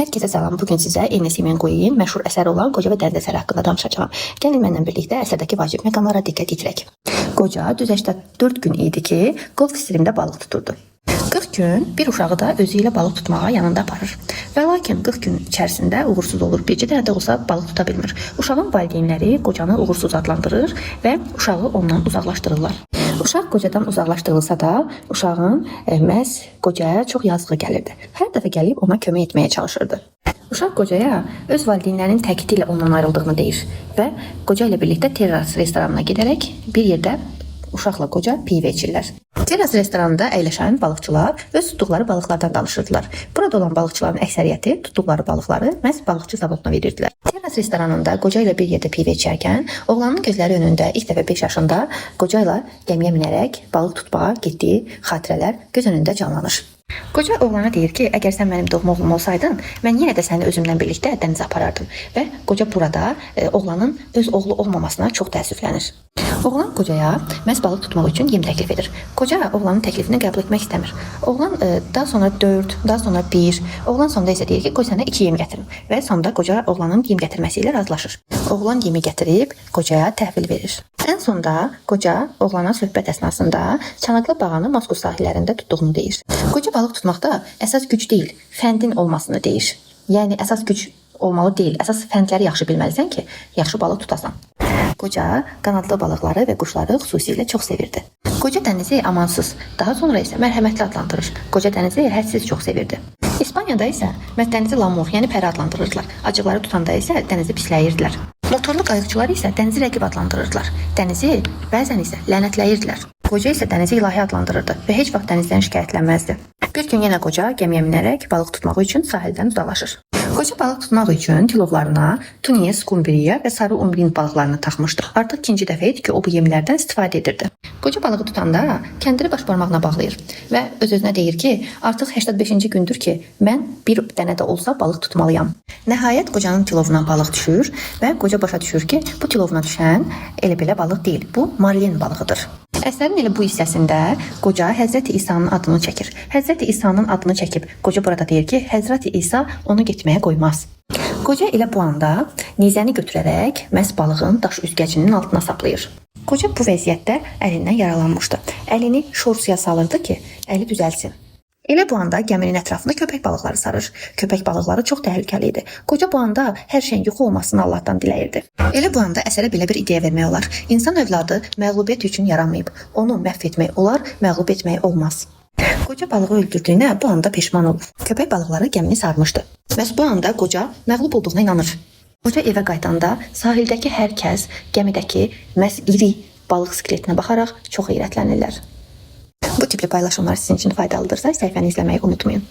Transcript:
Hər kəsə salam. Bugün sizə Ernest Hemingway'in məşhur əsəri olan Qoca və Dəniz əsəri haqqında danışacağam. Gəlin mənimlə birlikdə əsərdəki vacib məqamlara diqqət yetirək. Qoca düz 84 gün idi ki, Qolf streamdə balıq tuturdu. 40 gün bir uşağı da özü ilə balıq tutmağa yanında aparır. Və lakin 40 gün içərisində uğursuz olur. Bircə dənə də olsa balıq tuta bilmir. Uşağın valideynləri qocanı uğursuz adlandırır və uşağı ondan uzaqlaşdırırlar. Uşaq qocadan uzaqlaşdırılsa da, uşağın məhz qocaya çox yazığı gəlirdi. Hər dəfə gəlib ona kömək etməyə çalışırdı. Uşaq qocaya öz valideynlərinin təkidi ilə ondan ayrıldığını deyir və qoca ilə birlikdə terras restoranına gedərək bir yerdə uşaqla qoca pivə içirlər. Terras restoranında əyləşən balıqçılar öz tutduqları balıqlardan danışırdılar. Burada olan balıqçıların əksəriyyəti tutduqları balıqları məhz balıqçı zavoduna verirdilər. Terras restoranında qoca ilə bir yerdə pivə içərkən, oğlanın gözləri önündə ilk dəfə 5 yaşında qoca ilə gəmiyə minərək balıq tutmağa getdiyi xatirələr göz önündə canlanır. Qoca oğlana deyir ki, əgər sən mənim doğma oğlum olsaydın, mən yenə də səni özümlə birlikdə dənizə aparardım. Və qoca burada oğlanın öz oğlu olmamasına çox təəssüflənir. Oğlan qocaya məhz balıq tutmaq üçün yem təklif edir. Qoca oğlanın təklifini qəbul etmək istəmir. Oğlan daha sonra 4, daha sonra 1, oğlan sonda isə deyir ki, qoy sənə 2 yem gətirim. Və sonda qoca oğlanın yem gətirməsi ilə razılaşır. Oğlan yemi gətirib qocaya təhvil verir. Ən sonda qoca oğlana söhbət əsnasında Çanaqlı bağını Moskva sahillərində tutduğunu deyir. Qoca balıq tutmaqda əsas güc deyil, fəndin olmasını deyir. Yəni əsas güc olmalı deyil, əsas fəndləri yaxşı bilməlisən ki, yaxşı balıq tutasan. Qoca qanadlı balıqları və quşları xüsusilə çox sevirdi. Qoca dənizi amansız, daha sonra isə mərhəmətli adlandırır. Qoca dənizi hədsiz çox sevirdi. İspaniyada isə dənizi lamur, yəni pəri adlandırırdılar. Acıqları tutanda isə dənizi pisləyirdilər. Motorlu qayıqçılar isə dənizi rəqib adlandırırdılar. Dənizi bəzən isə lənətləyirdilər. Qoca isə dənizi ilahi adlandırırdı və heç vaxt dənizdən şikayətlənməzdi. Bir gün yenə qoca gəmiyə minərək balıq tutmaq üçün sahildən uzaqlaşır. Qoca balıq tutmaq üçün tilovlarına tunis, qumbiriya və sarı umrin balıqlarını taxmışdı. Artıq ikinci dəfə idi ki, o bu yemlərdən istifadə edirdi. Qoca balığı tutanda kəndiri baş barmağına bağlayır və öz-özünə deyir ki, artıq 85-ci gündür ki, mən bir dənə də olsa balıq tutmalıyam. Nəhayət qocanın tilovuna balıq düşür və qoca başa düşür ki, bu tilovuna düşən elə-belə balıq deyil, bu marlin balığıdır. Əsərin elə bu hissəsində qoca Həzrəti İsa'nın adını çəkir. Həzrəti İsa'nın adını çəkib, qoca burada deyir ki, Həzrəti İsa onu getməyə qoymaz. Qoca elə bu anda nizəni götürərək məhz balığın daş üzgəcinin altına saplayır. Qoca bu vəziyyətdə əlindən yaralanmışdı. Əlini şor suya salırdı ki, əli düzəlsin. Elə bu anda gəminin ətrafında köpək balıqları sarır. Köpək balıqları çox təhlükəli idi. Qoca bu anda hər şeyin yuxu olmasını Allahdan diləyirdi. Elə bu anda əsərə belə bir ideya vermək olar. İnsan övladı məğlubiyyət üçün yaranmayıb. Onu məhv etmək olar, məğlub etmək olmaz. Qoca balığı öldürdüyünə bu anda peşman olur. Köpək balıqları gəmini sarmışdı. Məhz bu anda qoca məğlub olduğuna inanır. Qoca evə qayıdanda sahildəki hər kəs gəmidəki məhz iri balıq skeletinə baxaraq çox heyrətlənirlər. Bu tipli paylaşımlar sizin üçün faydalıdırsa səhifəni izləməyi unutmayın.